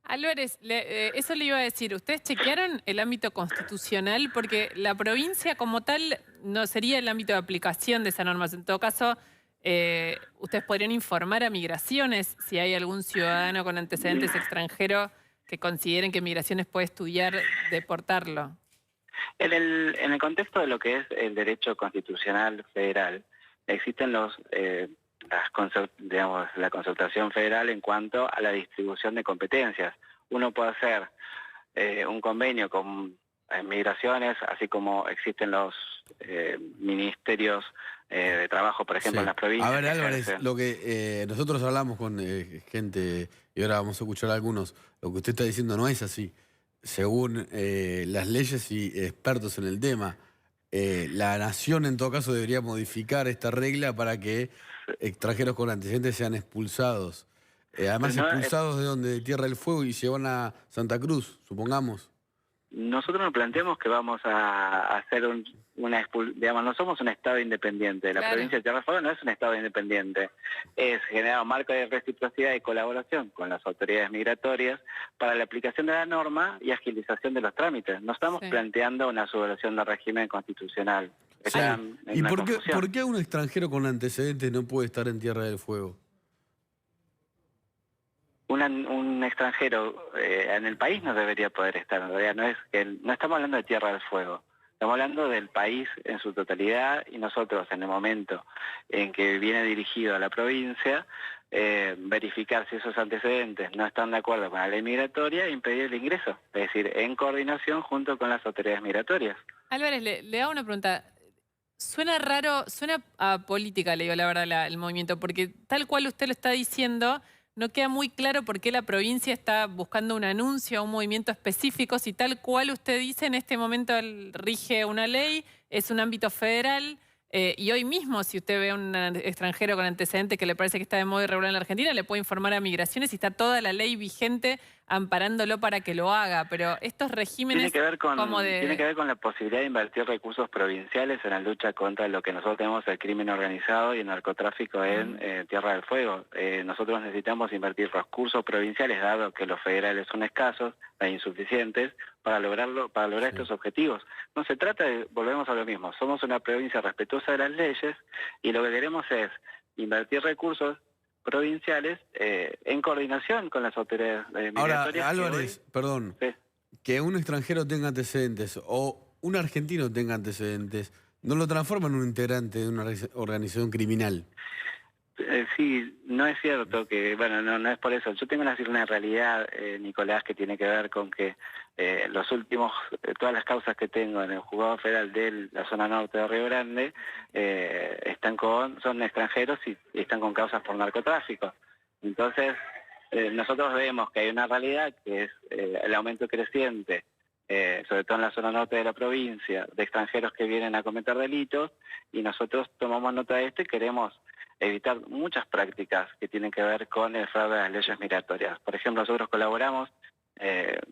Álvarez, eso le iba a decir. ¿Ustedes chequearon el ámbito constitucional? Porque la provincia como tal no sería el ámbito de aplicación de esa norma. En todo caso, ustedes podrían informar a Migraciones si hay algún ciudadano con antecedentes extranjeros que consideren que Migraciones puede estudiar deportarlo. En el contexto de lo que es el derecho constitucional federal, existen la consultación federal en cuanto a la distribución de competencias. Uno puede hacer un convenio con Migraciones, así como existen los ministerios de trabajo, por ejemplo, en las provincias. A ver, Álvarez, lo que nosotros hablamos con gente, y ahora vamos a escuchar a algunos, lo que usted está diciendo no es así. Según las leyes y expertos en el tema, la nación en todo caso debería modificar esta regla para que extranjeros con antecedentes sean expulsados. Además, expulsados de donde, de Tierra del Fuego, y se van a Santa Cruz, supongamos. Nosotros nos planteamos que vamos a hacer digamos, no somos un Estado independiente. La provincia de Tierra del Fuego no es un Estado independiente. Es generar un marco de reciprocidad y colaboración con las autoridades migratorias para la aplicación de la norma y agilización de los trámites. No estamos planteando una subversión del régimen constitucional. ¿Y por qué un extranjero con antecedentes no puede estar en Tierra del Fuego? Un extranjero en el país no debería poder estar. En realidad no estamos hablando de Tierra del Fuego. Estamos hablando del país en su totalidad, y nosotros en el momento en que viene dirigido a la provincia, verificar si esos antecedentes no están de acuerdo con la ley migratoria e impedir el ingreso. Es decir, en coordinación junto con las autoridades migratorias. Álvarez, le hago una pregunta. Suena raro, suena a política, le digo la verdad, el movimiento, porque tal cual usted lo está diciendo, no queda muy claro por qué la provincia está buscando un anuncio a un movimiento específico, si tal cual usted dice en este momento rige una ley, es un ámbito federal, y hoy mismo si usted ve a un extranjero con antecedentes que le parece que está de modo irregular en la Argentina, le puede informar a Migraciones y está toda la ley vigente amparándolo para que lo haga, pero estos regímenes tiene que ver con la posibilidad de invertir recursos provinciales en la lucha contra lo que nosotros tenemos, el crimen organizado y el narcotráfico en Tierra del Fuego. Nosotros necesitamos invertir recursos provinciales, dado que los federales son escasos e insuficientes, para lograr estos objetivos. No se trata de, volvemos a lo mismo, somos una provincia respetuosa de las leyes y lo que queremos es invertir recursos provinciales en coordinación con las autoridades migratorias. Ahora, Álvarez, perdón, Sí. que un extranjero tenga antecedentes o un argentino tenga antecedentes, no lo transforma en un integrante de una organización criminal. Sí, no es cierto que, bueno, no es por eso. Yo tengo una realidad, Nicolás, que tiene que ver con que todas las causas que tengo en el juzgado federal de la zona norte de Río Grande son extranjeros y están con causas por narcotráfico. Entonces, nosotros vemos que hay una realidad que es el aumento creciente, sobre todo en la zona norte de la provincia, de extranjeros que vienen a cometer delitos, y nosotros tomamos nota de esto y queremos evitar muchas prácticas que tienen que ver con el fraude a las leyes migratorias. Por ejemplo, nosotros colaboramos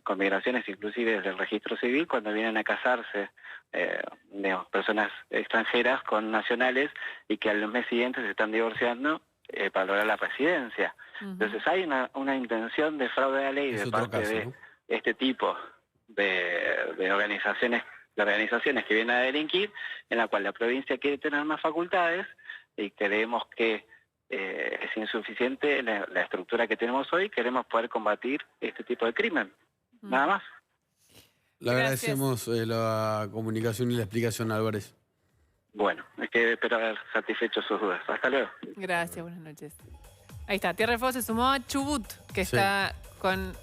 con migraciones inclusive desde el registro civil cuando vienen a casarse personas extranjeras con nacionales y que al mes siguiente se están divorciando para lograr la residencia. Entonces hay una intención de fraude a la ley de parte de este tipo de organizaciones que vienen a delinquir, en la cual la provincia quiere tener más facultades y creemos que es insuficiente la estructura que tenemos hoy. Queremos poder combatir este tipo de crimen. Nada más. Le agradecemos la comunicación y la explicación, Álvarez. Bueno, espero haber satisfecho sus dudas. Hasta luego. Gracias, buenas noches. Ahí está, Tierra del Fuego se sumó a Chubut, que está con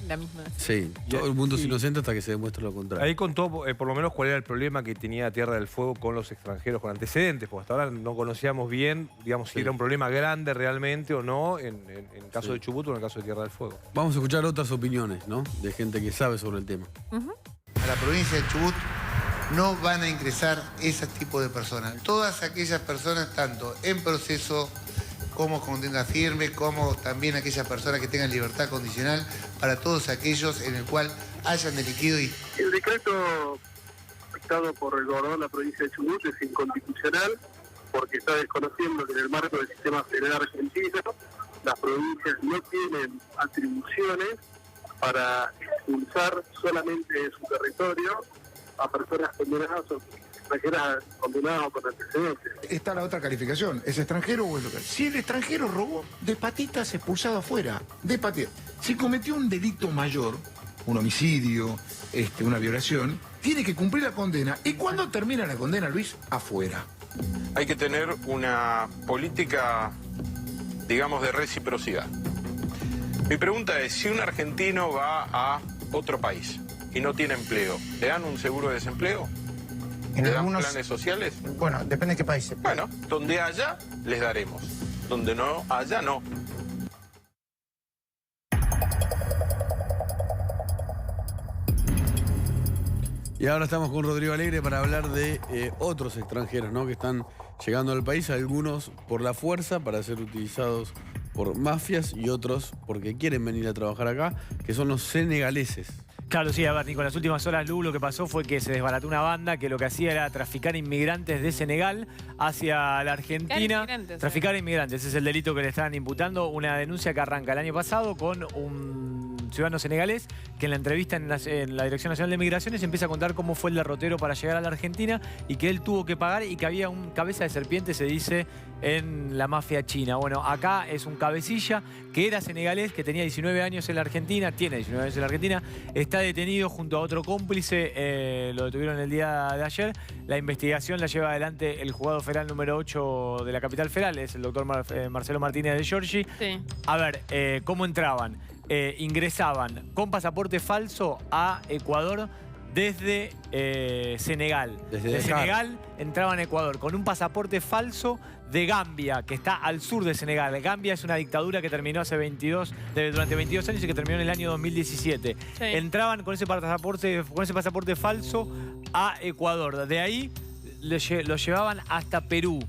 la misma. Sí, todo el mundo es inocente hasta que se demuestre lo contrario. Ahí contó por lo menos cuál era el problema que tenía Tierra del Fuego con los extranjeros con antecedentes, porque hasta ahora no conocíamos bien, digamos, si era un problema grande realmente o no en el caso de Chubut o en el caso de Tierra del Fuego. Vamos a escuchar otras opiniones, ¿no? De gente que sabe sobre el tema. A la provincia de Chubut no van a ingresar ese tipo de personas. Todas aquellas personas, tanto en proceso como condena firme, como también aquellas personas que tengan libertad condicional, para todos aquellos en el cual hayan delinquido. El decreto dictado por el gobernador de la provincia de Chubut es inconstitucional porque está desconociendo que en el marco del sistema federal argentino las provincias no tienen atribuciones para expulsar solamente de su territorio a personas condenadas o extranjeras condenadas con antecedentes. Está la otra calificación, ¿es extranjero o es local? Si el extranjero robó, de patitas expulsado afuera, de patitas. Si cometió un delito mayor, un homicidio, una violación, tiene que cumplir la condena. ¿Y cuándo termina la condena, Luis? Afuera. Hay que tener una política, digamos, de reciprocidad. Mi pregunta es, si un argentino va a otro país y no tiene empleo, ¿le dan un seguro de desempleo? ¿Le dan planes sociales? Bueno, depende de qué país. Bueno, donde haya, les daremos. Donde no haya, no. Y ahora estamos con Rodrigo Alegre para hablar de otros extranjeros, ¿no? Que están llegando al país, algunos por la fuerza para ser utilizados por mafias y otros porque quieren venir a trabajar acá, que son los senegaleses. Claro, sí, a ver, Nico, en las últimas horas, Lu, lo que pasó fue que se desbarató una banda que lo que hacía era traficar inmigrantes de Senegal hacia la Argentina. Traficar inmigrantes, ese es el delito que le estaban imputando. Una denuncia que arranca el año pasado con un ciudadano senegalés que en la entrevista en la Dirección Nacional de Migraciones empieza a contar cómo fue el derrotero para llegar a la Argentina y que él tuvo que pagar y que había un cabeza de serpiente, se dice, en la mafia china. Bueno, acá es un cabecilla que era senegalés, que tenía 19 años en la Argentina, tiene 19 años en la Argentina, está detenido junto a otro cómplice, lo detuvieron el día de ayer. La investigación la lleva adelante el juzgado federal número 8 de la capital federal, es el doctor Marcelo Martínez de Giorgi. Sí. A ver, ¿cómo entraban? Ingresaban con pasaporte falso a Ecuador desde Senegal. Desde Senegal entraban a Ecuador con un pasaporte falso de Gambia, que está al sur de Senegal. Gambia es una dictadura que terminó durante 22 años y que terminó en el año 2017. Sí. Entraban con ese pasaporte falso a Ecuador. De ahí lo llevaban hasta Perú.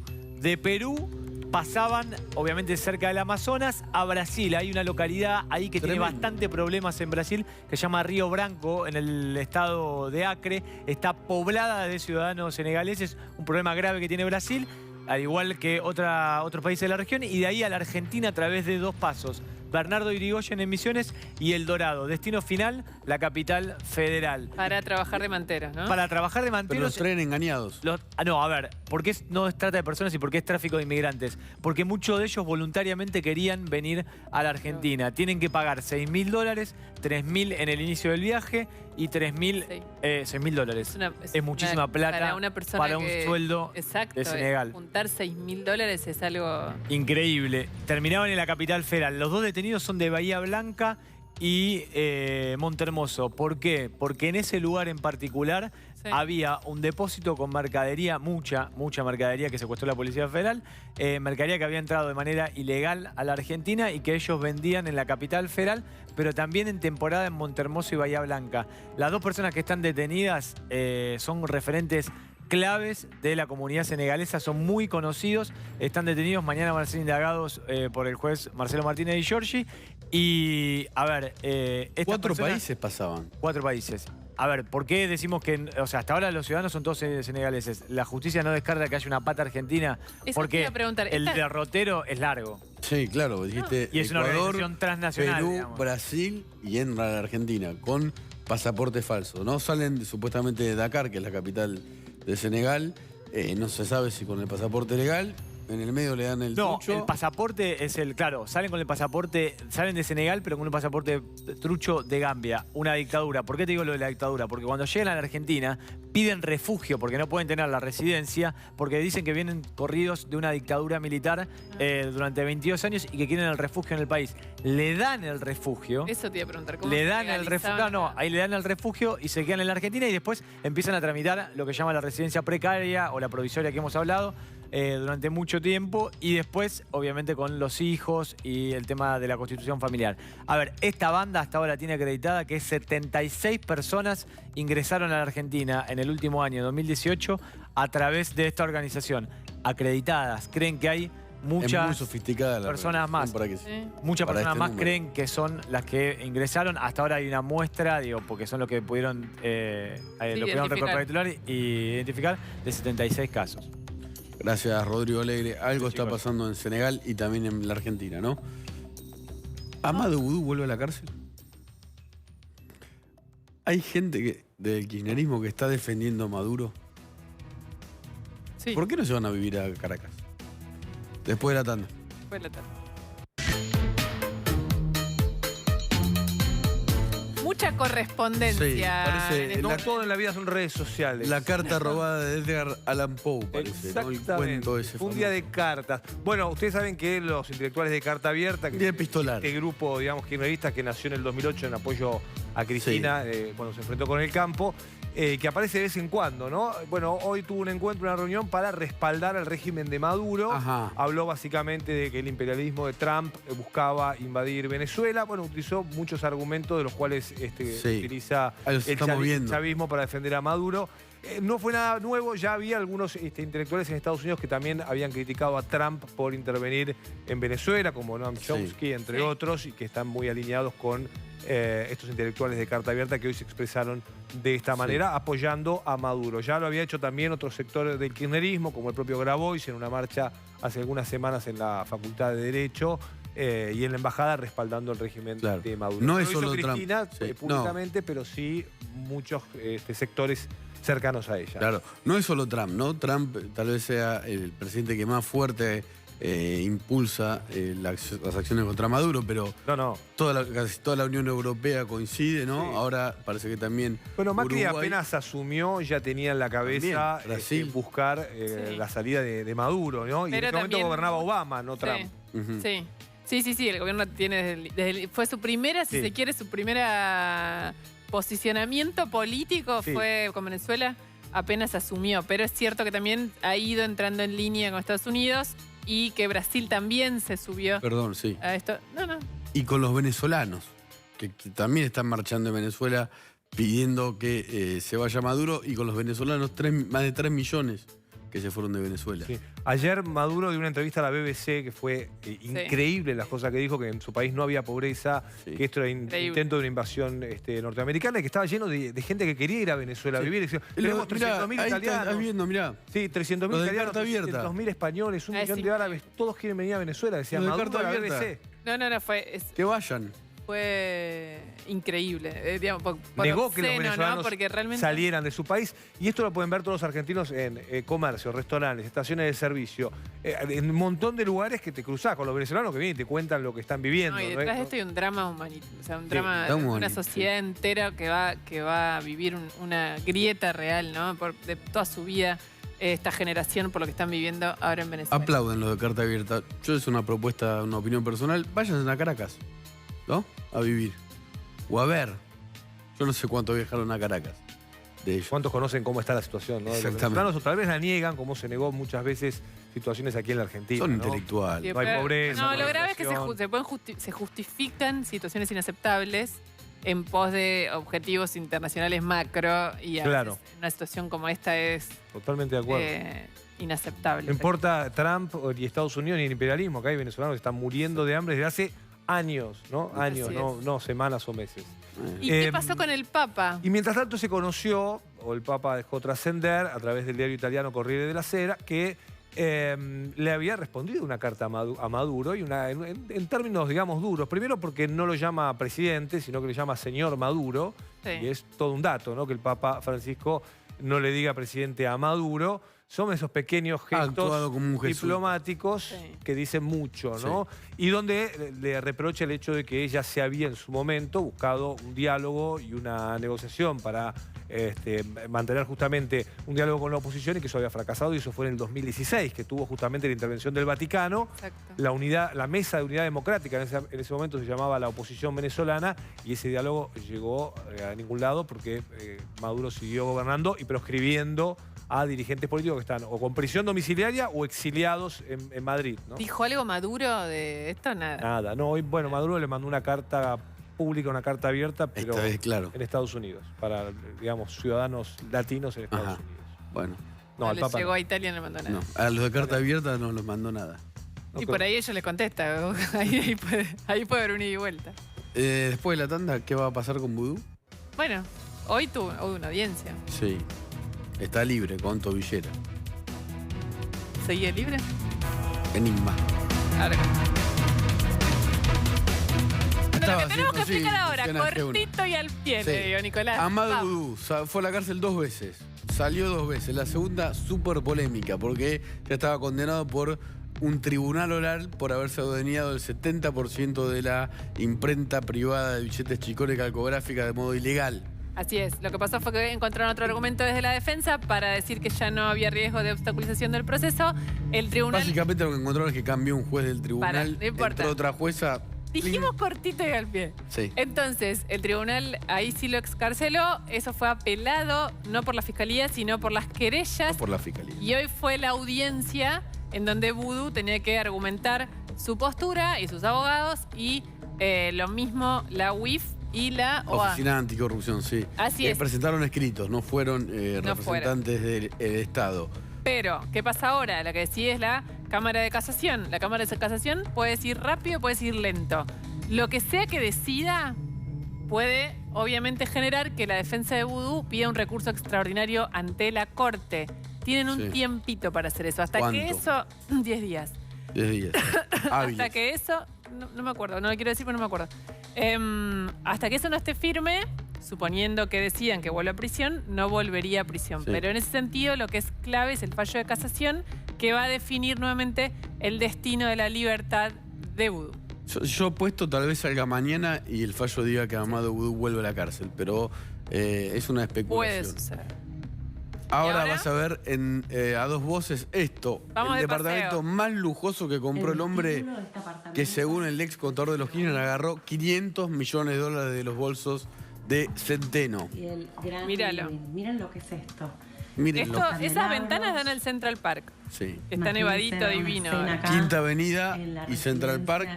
De Perú pasaban, obviamente cerca del Amazonas, a Brasil. Hay una localidad ahí que tiene bastante problemas en Brasil, que se llama Río Branco, en el estado de Acre. Está poblada de ciudadanos senegaleses, un problema grave que tiene Brasil, al igual que otros países de la región. Y de ahí a la Argentina a través de dos pasos Bernardo Irigoyen en Misiones y El Dorado. Destino final, la capital federal. Para trabajar de manteros, ¿no? Para trabajar de manteros... Pero los traen engañados. No, a ver, ¿por qué no es trata de personas y por qué es tráfico de inmigrantes? Porque muchos de ellos voluntariamente querían venir a la Argentina. Tienen que pagar $6.000, $3.000 en el inicio del viaje y $6.000. Es muchísima plata para una persona para un sueldo exacto, de Senegal. Juntar $6.000 es algo... Increíble. Terminaban en la capital federal. Los dos detenidos son de Bahía Blanca y Montehermoso. ¿Por qué? Porque en ese lugar en particular había un depósito con mercadería, mucha mercadería que secuestró la Policía Federal, mercadería que había entrado de manera ilegal a la Argentina y que ellos vendían en la capital federal, pero también en temporada en Montehermoso y Bahía Blanca. Las dos personas que están detenidas son referentes claves de la comunidad senegalesa, son muy conocidos, están detenidos, mañana van a ser indagados por el juez Marcelo Martínez Di Giorgi. Y, a ver... ¿Cuatro países pasaban? 4 países. A ver, ¿por qué decimos que, o sea, hasta ahora los ciudadanos son todos senegaleses? La justicia no descarta que haya una pata argentina porque el derrotero es largo. Sí, claro, dijiste y es Ecuador, una organización transnacional, Perú, digamos. Brasil y entra a la Argentina con pasaporte falso. No salen supuestamente de Dakar, que es la capital de Senegal. No se sabe si con el pasaporte legal. En el medio le dan el trucho. No, el pasaporte es claro, salen con el pasaporte, salen de Senegal, pero con un pasaporte trucho de Gambia, una dictadura. ¿Por qué te digo lo de la dictadura? Porque cuando llegan a la Argentina piden refugio porque no pueden tener la residencia, porque dicen que vienen corridos de una dictadura militar durante 22 años y que quieren el refugio en el país. Le dan el refugio. Eso te iba a preguntar, ¿cómo le dan el refugio? No, ahí le dan el refugio y se quedan en la Argentina y después empiezan a tramitar lo que llama la residencia precaria o la provisoria que hemos hablado. Durante mucho tiempo y después, obviamente, con los hijos y el tema de la constitución familiar. A ver, esta banda hasta ahora tiene acreditada que 76 personas ingresaron a la Argentina en el último año, 2018, a través de esta organización. Acreditadas. Creen que hay muchas muy sofisticada la personas más. Muchas personas más creen que son las que ingresaron. Hasta ahora hay una muestra, digo, porque son los que pudieron, recapitular y identificar, de 76 casos. Gracias, Rodrigo Alegre. Algo está pasando en Senegal y también en la Argentina, ¿no? ¿Amadou Oudou vuelve a la cárcel? Hay gente del kirchnerismo que está defendiendo a Maduro. Sí. ¿Por qué no se van a vivir a Caracas? Después de la tanda. Después de la tanda. Mucha correspondencia. Sí, parece no todo en la vida son redes sociales. La carta robada de Edgar Allan Poe, parece, ¿no? El cuento ese. Un día de cartas. Bueno, ustedes saben que los intelectuales de Carta Abierta, que este grupo, digamos, kirchnerista que nació en el 2008 en apoyo a Cristina, cuando se enfrentó con el campo, que aparece de vez en cuando, ¿no? Bueno, hoy tuvo un encuentro, una reunión para respaldar al régimen de Maduro. Habló básicamente de que el imperialismo de Trump buscaba invadir Venezuela. Bueno, utilizó muchos argumentos de los cuales utiliza el chavismo para defender a Maduro. No fue nada nuevo, ya había algunos intelectuales en Estados Unidos que también habían criticado a Trump por intervenir en Venezuela, como Noam Chomsky, entre otros, y que están muy alineados con estos intelectuales de Carta Abierta que hoy se expresaron de esta manera, apoyando a Maduro. Ya lo había hecho también otros sectores del kirchnerismo, como el propio Grabois, en una marcha hace algunas semanas en la Facultad de Derecho, y en la embajada respaldando el régimen de Maduro. No es solo lo hizo Cristina Trump. públicamente, pero sí muchos sectores cercanos a ella. Claro, no es solo Trump, ¿no? Trump tal vez sea el presidente que más fuerte impulsa las acciones contra Maduro, pero casi toda la Unión Europea coincide, ¿no? Sí. Ahora parece que también Bueno, Macri Uruguay, apenas asumió, ya tenía en la cabeza buscar la salida de Maduro, ¿no? Y pero en ese momento gobernaba Obama, no Trump. Sí, el gobierno tiene fue su primera, si se quiere, su primera posicionamiento político fue con Venezuela, apenas asumió, pero es cierto que también ha ido entrando en línea con Estados Unidos y que Brasil también se subió a esto. Y con los venezolanos, que también están marchando en Venezuela pidiendo que se vaya Maduro, y con los venezolanos más de 3 millones que se fueron de Venezuela. Sí. Ayer Maduro dio una entrevista a la BBC que fue increíble las cosas que dijo, que en su país no había pobreza, que esto era intento de una invasión norteamericana y que estaba lleno de gente que quería ir a Venezuela a vivir. Tenemos 300.000 italianos. Estás viendo, mirá. Sí, 300.000 italianos, 300.000 españoles, 1 millón de árabes, todos quieren venir a Venezuela, decía Maduro a la BBC. No, fue... Que vayan. Fue increíble. Digamos, negó que los venezolanos porque realmente... salieran de su país. Y esto lo pueden ver todos los argentinos en comercio, restaurantes, estaciones de servicio. En un montón de lugares que te cruzás con los venezolanos que vienen y te cuentan lo que están viviendo. No, y detrás de esto hay un drama humanitario. O sea, un drama de una sociedad entera que va a vivir una grieta real, ¿no? De toda su vida. Esta generación por lo que están viviendo ahora en Venezuela. Aplauden lo de Carta Abierta. Yo es una propuesta, una opinión personal. Váyanse a Caracas, ¿no? A vivir. O a ver. Yo no sé cuánto viajaron a Caracas. De ellos. ¿Cuántos conocen cómo está la situación, ¿no? Exactamente. Los venezolanos tal vez la niegan, como se negó muchas veces situaciones aquí en la Argentina. Son ¿no? intelectuales. No hay pobreza. No, lo grave es que se justifican situaciones inaceptables en pos de objetivos internacionales macro y a veces una situación como esta es totalmente de acuerdo. Inaceptable. No importa Trump y Estados Unidos ni el imperialismo, acá hay venezolanos que están muriendo de hambre desde hace años, ¿no? Años, no semanas o meses. ¿Y qué pasó con el Papa? Y mientras tanto se conoció, o el Papa dejó trascender a través del diario italiano Corriere della Sera, que le había respondido una carta a Maduro y en términos, digamos, duros. Primero porque no lo llama presidente, sino que le llama señor Maduro. Y es todo un dato, ¿no? Que el Papa Francisco no le diga presidente a Maduro. Son esos pequeños gestos diplomáticos que dicen mucho, ¿no? Y donde le reprocha el hecho de que ella se había en su momento buscado un diálogo y una negociación para mantener justamente un diálogo con la oposición y que eso había fracasado, y eso fue en el 2016, que tuvo justamente la intervención del Vaticano, la Mesa de Unidad Democrática, en ese momento se llamaba la oposición venezolana, y ese diálogo llegó a ningún lado porque Maduro siguió gobernando y proscribiendo a dirigentes políticos que están o con prisión domiciliaria o exiliados en Madrid, ¿no? ¿Dijo algo Maduro de esto? Nada, no. Hoy, bueno, Maduro le mandó una carta pública, una carta abierta, pero en Estados Unidos, para, digamos, ciudadanos latinos en Estados Unidos. Bueno. No, al Papa llegó a Italia y no le mandó nada. No, a los de carta abierta no los mandó nada. Y por ahí ellos le contestan. ahí puede haber un ida y vuelta. Después de la tanda, ¿qué va a pasar con Vudú? Bueno, hoy tuvo una audiencia. Sí. Está libre con Tobillera. ¿Seguía libre? Enigma. Ahora. Lo que tenemos que explicar ahora, cortito y al pie, le digo, Nicolás. Ahmad Vudú fue a la cárcel 2 veces. Salió 2 veces. La segunda, súper polémica, porque ya estaba condenado por un tribunal oral por haberse adueñado el 70% de la imprenta privada de billetes chicones calcográfica de modo ilegal. Así es. Lo que pasó fue que encontraron otro argumento desde la defensa para decir que ya no había riesgo de obstaculización del proceso. El tribunal... Básicamente lo que encontraron es que cambió un juez del tribunal, no importa. entró otra jueza... Dijimos cortito y al pie. Sí. Entonces, el tribunal ahí sí lo excarceló. Eso fue apelado, no por la fiscalía, sino por las querellas. No por la fiscalía. Y hoy fue la audiencia en donde Vudú tenía que argumentar su postura y sus abogados, y lo mismo la UIF y la OA. Oficina Anticorrupción, sí. Así es. Presentaron escritos, no fueron representantes del Estado. Pero, ¿qué pasa ahora? La que decide es la Cámara de Casación. La Cámara de Casación puede decir rápido, puede decir lento. Lo que sea que decida puede, obviamente, generar que la defensa de Vudú pida un recurso extraordinario ante la Corte. Tienen un tiempito para hacer eso. Hasta que eso... 10 días. 10 días. Hasta que eso... No me acuerdo, no lo quiero decir, pero no me acuerdo. Hasta que eso no esté firme, suponiendo que decidan que vuelva a prisión, no volvería a prisión. Pero en ese sentido, lo que es clave es el fallo de casación, que va a definir nuevamente el destino de la libertad de Vudú. Yo apuesto tal vez salga mañana y el fallo diga que Ahmad Vudú vuelve a la cárcel, pero es una especulación. Puede suceder. Ahora vas a ver a dos voces esto. Vamos el departamento más lujoso que compró el hombre que, según el ex contador de los Kirchner, agarró $500 millones de los bolsos de Centeno. Y el gran Míralo. Miren lo que es esto. Mírenlo. Esas ventanas dan al Central Park. Sí. Está nevadito, divino. Quinta Avenida y Central Park.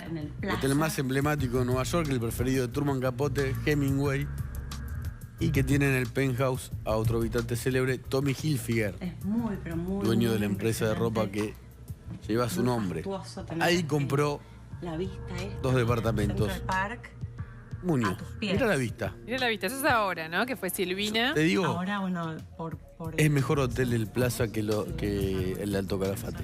El hotel más emblemático de Nueva York, el preferido de Truman Capote, Hemingway. y que tiene en el penthouse a otro habitante célebre, Tommy Hilfiger, Es muy, pero muy dueño muy de la empresa de ropa que lleva su nombre. Ahí compró la vista esta, 2 departamentos. Central Park. Muñoz, pies. mira la vista. Mira la vista, eso es ahora, ¿no? Que fue Silvina. Te digo, Ahora, bueno, por es mejor hotel el Plaza que el Alto Calafate.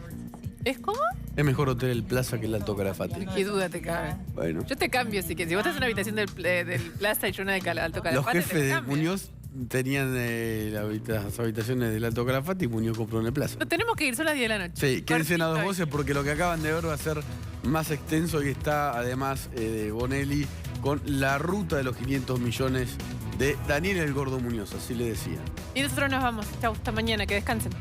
¿Es cómo? Es mejor hotel el Plaza que el Alto Calafate. Qué duda te cabe. Bueno. Yo te cambio, así que si vos estás en una habitación del Plaza y yo una de Alto Los Calafate, jefes de Muñoz tenían las habitaciones del Alto Calafate y Muñoz compró en el Plaza. No tenemos que ir, son las 10 de la noche. Sí, quédense en A Dos Cortito. Voces porque lo que acaban de ver va a ser más extenso y está además de Bonelli con la ruta de los 500 millones de Daniel el Gordo Muñoz, así le decían. Y nosotros nos vamos. Chau, hasta mañana, que descansen.